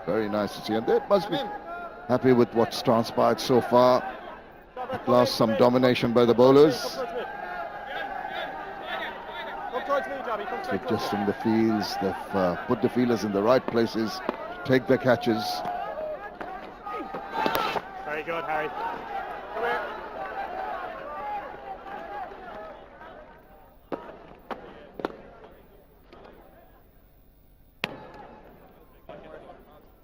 Very nice to see. And they must be happy with what's transpired so far. At last, some domination by the bowlers. Adjusting the fields. They've put the fielders in the right places to take the catches. Very good, Harry. Come here.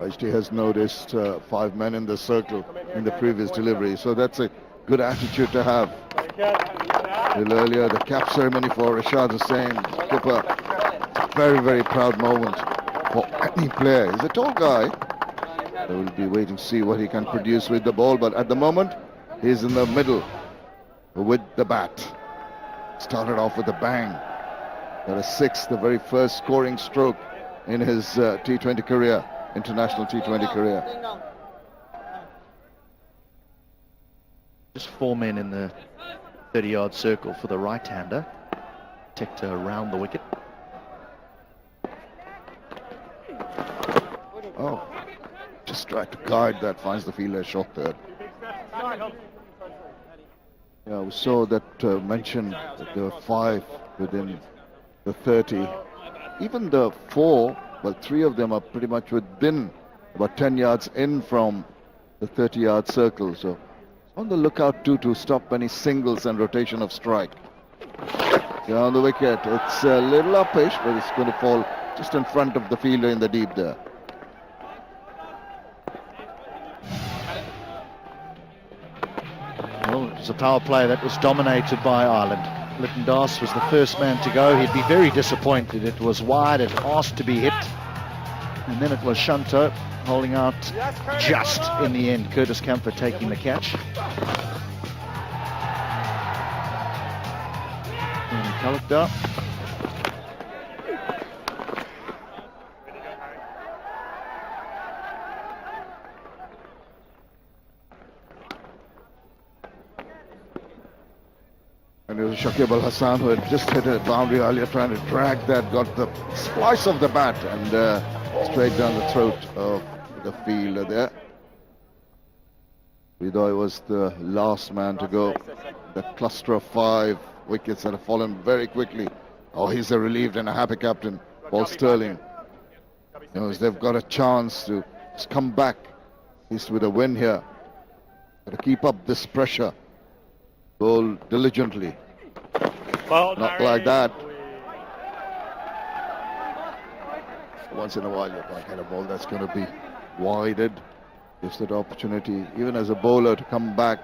Ajti has noticed 5 men in the circle in the previous delivery, so that's a good attitude to have. A little earlier, the cap ceremony for Rashad Hussain, skipper. Very, very proud moment for any player. He's a tall guy. So we'll be waiting to see what he can produce with the ball, but at the moment, he's in the middle with the bat. Started off with a bang. Got a 6, the very first scoring stroke in his T20 career. International T20 career. Just 4 men in the 30-yard circle for the right-hander. Protector around the wicket. Oh, just tried to guide that, finds the fielder short there. Yeah, we saw that mention that there were 5 within the 30. Even the 4, well, 3 of them are pretty much within about 10 yards in from the 30-yard circle. So on the lookout too to stop any singles and rotation of strike. Down the wicket, it's a little uppish, but it's going to fall just in front of the fielder in the deep there. Well, it was a power play that was dominated by Ireland. Lytton Das was the first man to go. He'd be very disappointed. It was wide, it asked to be hit. And then it was Shanto holding out just in the end. Curtis Camphor taking the catch. And Kalakdar. And it was Shakib Al Hassan who had just hit a boundary earlier, trying to drag that, got the splice of the bat and straight down the throat of the fielder there. Vidoy was the last man to go. The cluster of 5 wickets that have fallen very quickly. Oh, he's a relieved and a happy captain, Paul Sterling. You know, they've got a chance to just come back, at least with a win here. Got to keep up this pressure. Bowl diligently. Well, not like that. Once in a while, you're going to get a ball that's going to be wided. Gives that opportunity, even as a bowler, to come back,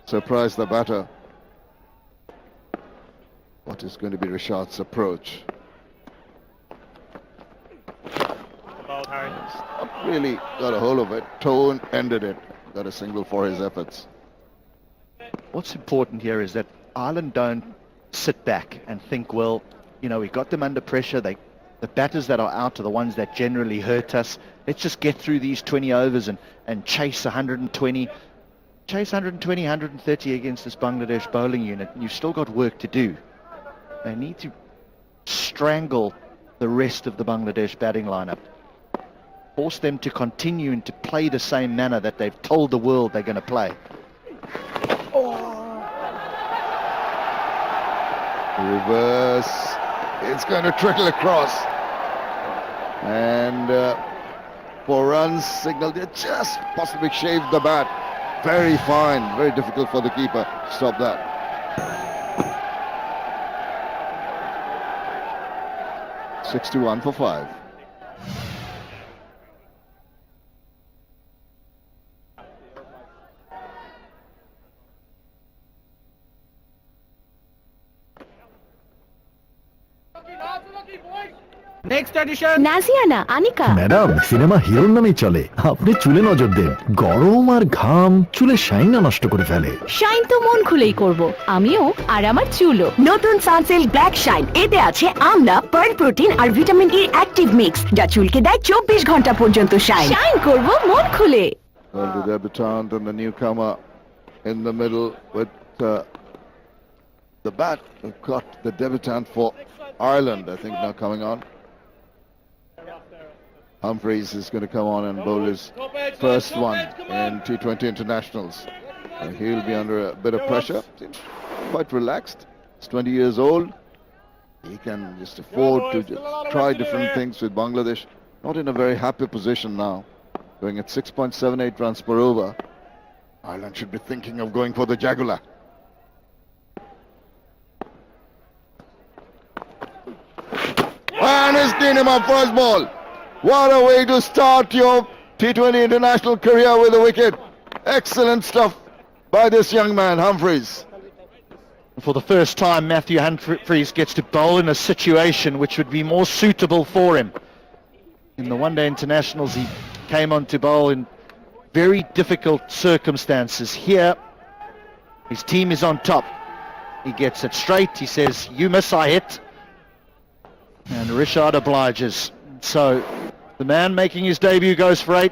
surprise the batter. What is going to be Rashad's approach? Not really got a hold of it. Tone ended it. Got a single for his efforts. What's important here is that Ireland don't sit back and think, well, you know, we got them under pressure. The batters that are out are the ones that generally hurt us. Let's just get through these 20 overs and chase 120. Chase 120, 130 against this Bangladesh bowling unit. You've still got work to do. They need to strangle the rest of the Bangladesh batting lineup. Force them to continue and to play the same manner that they've told the world they're going to play. Reverse. It's going to trickle across. And 4 runs signaled. It just possibly shaved the bat. Very fine. Very difficult for the keeper to stop that. $61 for 5. Naziana Anika madam cinema হিরোর নামেই চলে আপনি চুলে নজর দেন গরম আর ঘাম চুলে shine নষ্ট করে ফেলে শাইন তো মন খুলেই করব আমিও আর আমার চুলও নতুন সানসিল্ক ব্ল্যাক শাইন এতে আছে আমলা পার্ল প্রোটিন আর ভিটামিন ই অ্যাক্টিভ মিক্স যা চুলকে দেয় 24 ঘন্টা পর্যন্ত শাইন শাইন করব মন খুলে The debutant and the newcomer in the middle with the bat. We've got the debutant for Ireland, I think, now coming on. Humphreys is going to come on and bowl his first one in T20 internationals. And he'll be under a bit of pressure. Seems quite relaxed. He's 20 years old. He can just afford to just try different things with Bangladesh. Not in a very happy position now. Going at 6.78 runs per over. Ireland should be thinking of going for the jugular. And he's cleaned him up for his ball. What a way to start your T20 international career with a wicket. Excellent stuff by this young man, Humphreys. For the first time, Matthew Humphreys gets to bowl in a situation which would be more suitable for him. In the one-day internationals, he came on to bowl in very difficult circumstances. Here, his team is on top. He gets it straight. He says, you miss, I hit. And Rishad obliges. So, the man making his debut goes for 8.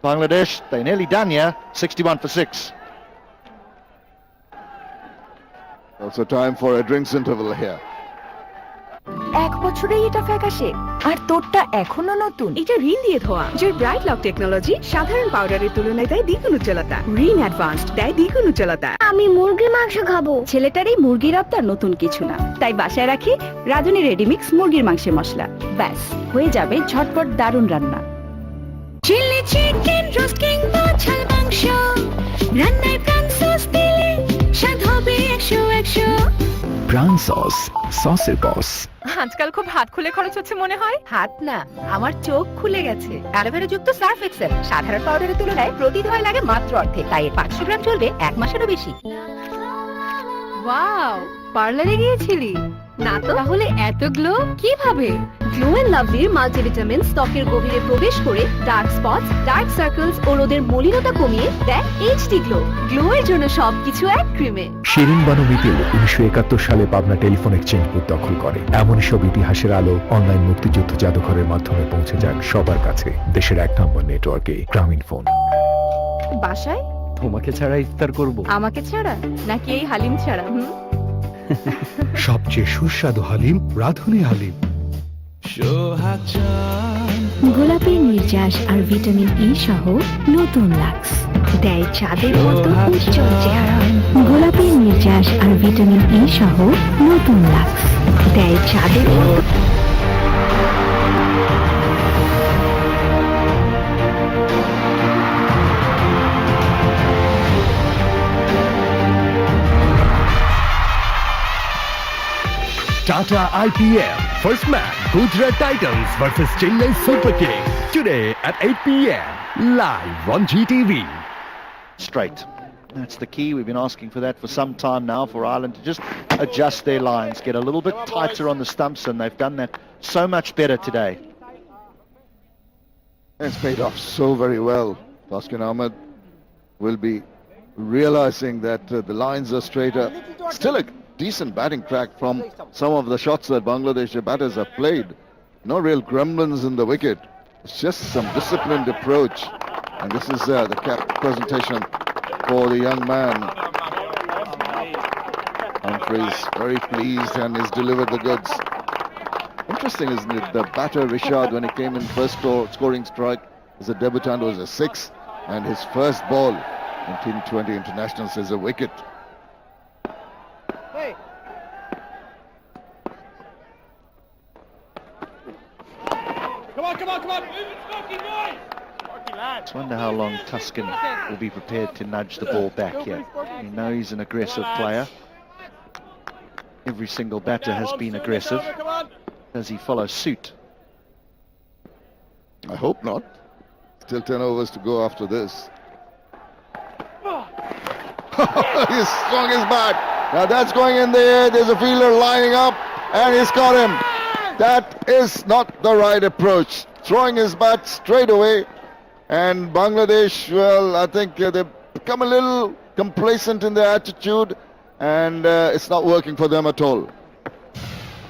Bangladesh, they're nearly done here. 61 for 6. Also time for a drinks interval here. এক বছরেই এটা ফ্যাকাশে আর তোরটা এখনো নতুন। এটা রিন দিয়ে ধোয়া, যার ব্রাইট লক টেকনোলজি সাধারণ পাউডারের তুলনায় দেয় দ্বিগুণ উজ্জ্বলতা। রিন অ্যাডভান্সড দেয় দ্বিগুণ উজ্জ্বলতা। আমি মুরগির মাংস খাবো। ছেলেটার এই মুরগির রপ্তার নতুন কিছু না, তাই বাসায় রাখি রাঁধুনি রেডিমিক্স মুরগির মাংসের মশলা। ব্যাস হয়ে যাবে ঝটপট দারুণ রান্না। চিলি চিকেন রোস্ট কিংবা ঝাল মাংস, রান্নায় প্রাণ সস দিলে স্বাদ হবে 100। প্রাণ সস, সসের বস। আজকাল খুব হাত খুলে খরচ হচ্ছে মনে হয়। হাত না, আমার চোখ খুলে গেছে। অ্যালোভেরা যুক্ত সার্ফ এক্সেল সাধারণ পাউডারের তুলনায় প্রতি ধোয়ায় লাগে মাত্র অর্ধেক, তাই এর 500 গ্রাম চলবে 1 মাসেরও বেশি। ওয়াও, পার্লারে গিয়েছিলি না তো? তাহলে এত গ্লো কিভাবে? গ্লো এন্ড লাভলির মাল্টিভিটামিন ত্বকের গভীরে প্রবেশ করে ডার্ক স্পটস, ডার্ক সার্কেলস ও রোদের মলিনতা কমিয়ে দেয় এইচডি গ্লো। গ্লো এর জন্য সবকিছু এক ক্রিমে। শিরিন বানু মিতিল 1971 সালে পাবনা টেলিফোন এক্সচেঞ্জ বুথ দখল করে। এমন সব ইতিহাসের আলো অনলাইন মুক্তিযুদ্ধ জাদুঘরের মাধ্যমে পৌঁছে যাক সবার কাছে। দেশের 1 নম্বর নেটওয়ার্কে গ্রামীণ ফোন। বাসায় তোমাকে ছাড়া ইফতার করব? আমাকে ছাড়া নাকি এই হালিম ছাড়া? সবচেয়ে সুস্বাদু হালিম রাধুনী হালিম। গোলাপের নির্যাস আর ভিটামিন ই সহ নতুন লাক্স দেয় চাঁদের মতো উজ্জ্বল চেহারা। গোলাপের নির্যাস আর ভিটামিন ই সহ নতুন লাক্স দেয় চাঁদের মতো। Tata IPL. First match, Gujarat Titans versus Chennai Super Kings. Today at 8 p.m. Live on GTV. Straight. That's the key. We've been asking for that for some time now, for Ireland to just adjust their lines, get a little bit tighter on the stumps, and they've done that so much better today. It's paid off so very well. Taskin Ahmed will be realizing that the lines are straighter. Still a decent batting track from some of the shots that Bangladesh batters have played. No real gremlins in the wicket. It's just some disciplined approach. And this is the cap presentation for the young man. Humphreys very pleased and he's delivered the goods. Interesting, isn't it? The batter Rishad, when he came in first scoring strike as a debutant, was a 6, and his first ball in T20 internationals is a wicket. Come on. Move it, Smoky boys. I wonder how long Tuscan will be prepared to nudge the ball back here. We know he's an aggressive player. Every single batter has been aggressive. Does he follow suit? I hope not. Still 10 overs to go after this. He's swung his bat. Now that's going in the air. There's a fielder lining up and he's got him. That is not the right approach. Throwing his bat straight away. And Bangladesh, well, I think they've become a little complacent in their attitude, and it's not working for them at all.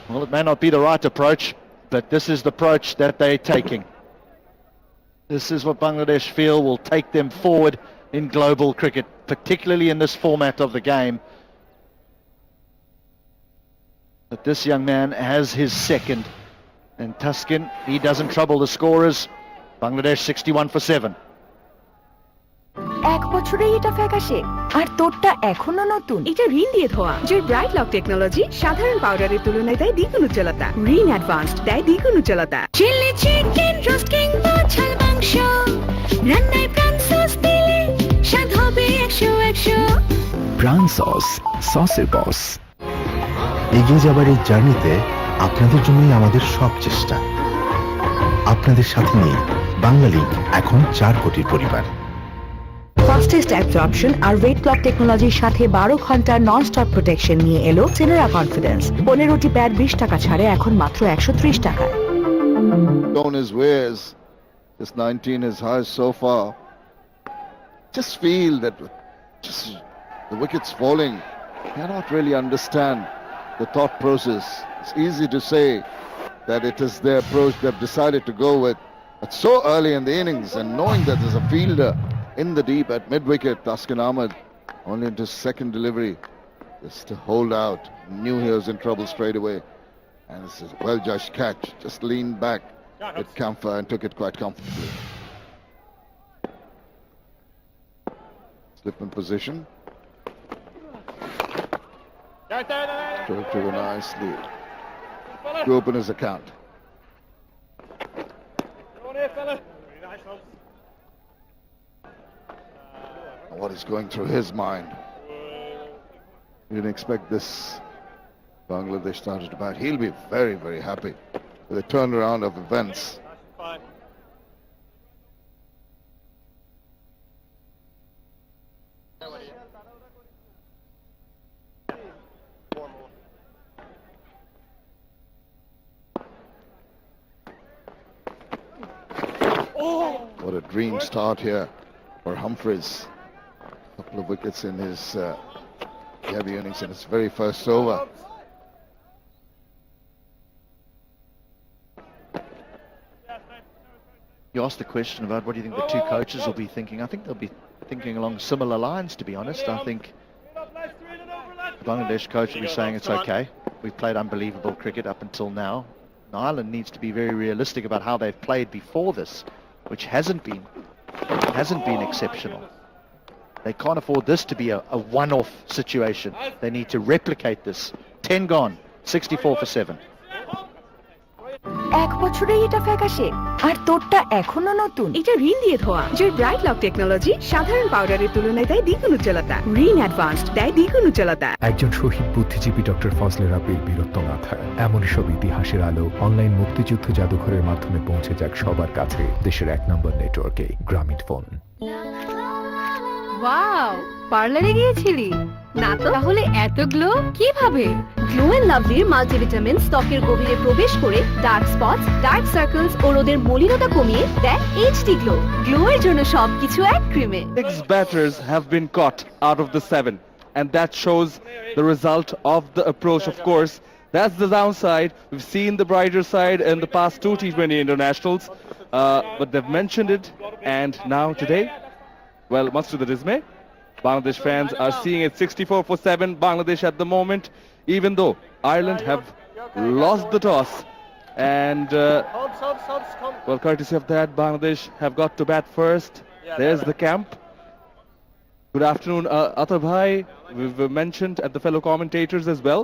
Well, it may not be the right approach, but this is the approach that they're taking. This is what Bangladesh feel will take them forward in global cricket, particularly in this format of the game. But this young man has his second, and Tuscan, he doesn't trouble the scorers. Bangladesh 61 for 7. এক বছরেই এটা ফ্যাকাশে আর তোরটা এখনো নতুন। এটা রিন দিয়ে ধোয়া, যার ব্রাইট লক টেকনোলজি সাধারণ পাউডারের তুলনায় দেয় দ্বিগুণ উজ্জ্বলতা। রিন অ্যাডভান্সড দেয় দ্বিগুণ উজ্জ্বলতা। চিলি চিকেন, রোস্ট কিংবা ঝাল মাংস, রান্নায় প্রাণ সস দিলে স্বাদ হবে 100-100। প্রাণ সস, সসের বস। এগিয়ে যাবার এই জার্নিতে আপনাদের জন্যই আমাদের সব চেষ্টা। আপনাদের সাথে নিয়ে বাংলা লিগ এখন 4 কোটির পরিবার। ফাস্টেস্ট অ্যাবজর্পশন আর ওয়েট ক্লক টেকনোলজির সাথে 12 ঘন্টার নন স্টপ প্রোটেকশন নিয়ে এলো সেনেরা কনফিডেন্স। 15টি প্যাড 20 টাকা ছাড়ে এখন মাত্র 130 টাকায়। On his ways, this 19 is high so far. Just feel that just the wickets falling, cannot really understand the thought process. It's easy to say that it is their approach they've decided to go with, but so early in the innings and knowing that there's a fielder in the deep at mid-wicket, Taskin Ahmed, only into second delivery, just to hold out, knew he was in trouble straight away, and it's a well-judged catch, just leaned back with Camphor and took it quite comfortably. Slip in position. Took nicely to open his account. What is going through his mind? He didn't expect this Bangladesh started to bat. He'll be very, very happy with the turnaround of events. What a dream start here for Humphreys. Couple of wickets in his heavy innings in his very first over. You asked the question about what do you think the two coaches will be thinking. I think they'll be thinking along similar lines, to be honest. I think the Bangladesh coach will be saying it's okay. We've played unbelievable cricket up until now. Ireland needs to be very realistic about how they've played before this, which hasn't been exceptional. They can't afford this to be a one-off situation. They need to replicate this. 10 gone, 64 for 7. এক বছরেই এটা ফ্যাকাশে আর তোরটা এখনো নতুন। এটা রিন দিয়ে ধোয়া, যার ব্রাইট লক টেকনোলজি সাধারণ পাউডারের তুলনায় দেয় দ্বিগুণ উজ্জ্বলতা। রিন অ্যাডভান্সড দেয় দ্বিগুণ উজ্জ্বলতা। একজন শহীদ বুদ্ধিজীবী ডক্টর ফজলে রাব্বির বীরত্ব গাথা, এমনই সব ইতিহাসের আলো অনলাইন মুক্তিযুদ্ধ জাদুঘরের মাধ্যমে পৌঁছে যাক সবার কাছে দেশের 1 নম্বর নেটওয়ার্কে গ্রামীণ ফোন। ওয়াও, পার্লারে গিয়েছিলি না তো? তাহলে এত গ্লো কিভাবে? গ্লো এন্ড লাভলির মাল্টিভিটামিন ত্বকের গভীরে প্রবেশ করে ডার্ক স্পটস, ডার্ক সার্কেলস ও রোদের মলিনতা কমিয়ে দেয় এইচডি গ্লো। গ্লো এর জন্য সবকিছু এক ক্রিমে। 6 batters have been caught out of the 7, and that shows the result of the approach. Of course, that's the downside. We've seen the brighter side in the past 2 T20 internationals, but they've mentioned it, and now today, well, much to the dismay, Bangladesh fans are seeing it 64 for 7 Bangladesh at the moment, even though Ireland have lost the toss, and well, courtesy of that, Bangladesh have got to bat first. There's the camp. Good afternoon, Atar Bhai. We've mentioned at the fellow commentators as well.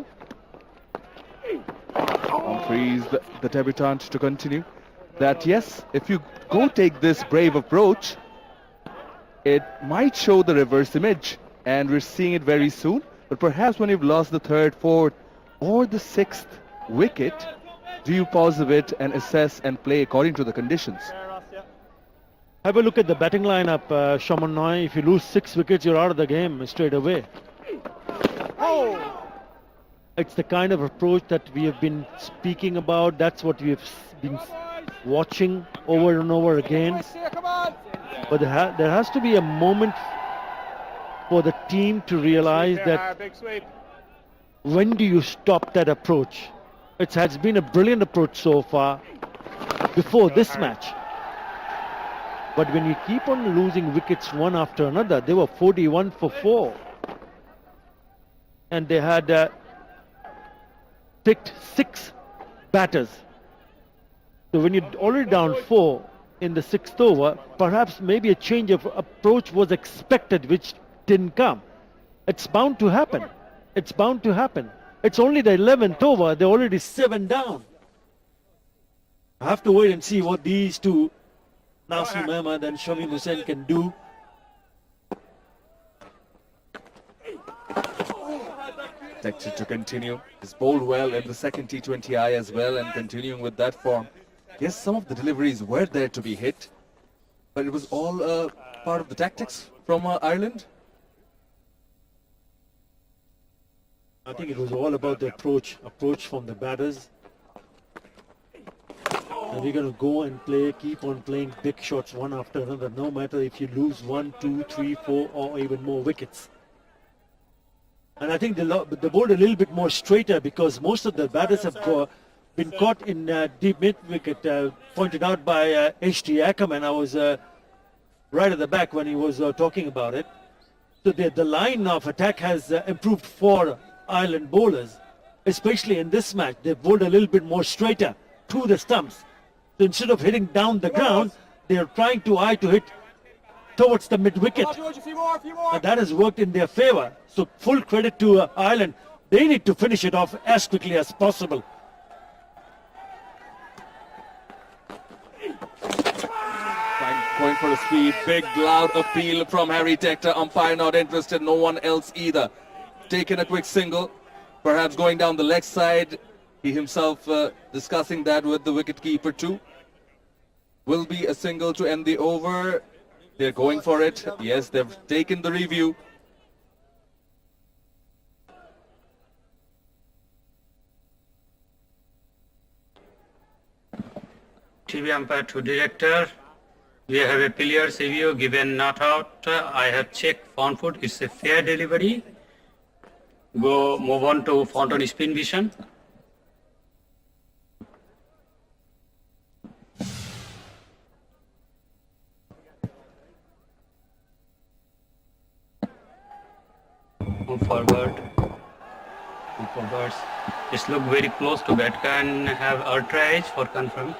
Humphreys, the debutant, to continue that yes, if you go take this brave approach, it might show the reverse image, and we're seeing it very soon. But perhaps when you've lost the 3rd, 4th or the 6th wicket, do you pause a bit and assess and play according to the conditions? Have a look at the batting lineup, Shaman Noy. If you lose 6 wickets, you're out of the game straight away. It's the kind of approach that we have been speaking about. That's what we have been watching over and over again. But there has to be a moment for the team to realize that when do you stop that approach? It has been a brilliant approach so far before this match. But when you keep on losing wickets one after another, they were 41 for 4. And they had picked 6 batters. So when you're already down 4, in the sixth over, perhaps maybe a change of approach was expected, which didn't come. It's bound to happen. It's bound to happen. It's only the 11th over. They're already 7 down. I have to wait and see what these two, Nasim Ahmed and Shamim Hussain, can do. Expected to continue. He's bowled well in the second T20I as well, and continuing with that form. Yes, some of the deliveries were there to be hit, but it was all part of the tactics from Ireland. I think it was all about the approach from the batters. And we're going to go and keep on playing big shots one after another, no matter if you lose 1, 2, 3, 4, or even more wickets. And I think they bowled a little bit more straighter because most of the batters have been caught in deep mid-wicket, pointed out by H.T. Ackerman. I was right at the back when he was talking about it. So the line of attack has improved for Ireland bowlers, especially in this match. They bowled a little bit more straighter through the stumps. So instead of hitting down the ground, they're trying to hit towards the mid-wicket. And that has worked in their favor. So full credit to Ireland. They need to finish it off as quickly as possible. Going for a sweep, big loud appeal from Harry Tector. Umpire not interested, no one else either. Taking a quick single, perhaps going down the leg side. He himself discussing that with the wicketkeeper too. Will be a single to end the over. They're going for it. Yes, they've taken the review. TV umpire to director. We have a clear review given not out. I have checked front foot. It's a fair delivery. Move on to front on spin vision. Move forward. Move forwards. Just look very close to bat. Can have outrage for confirm.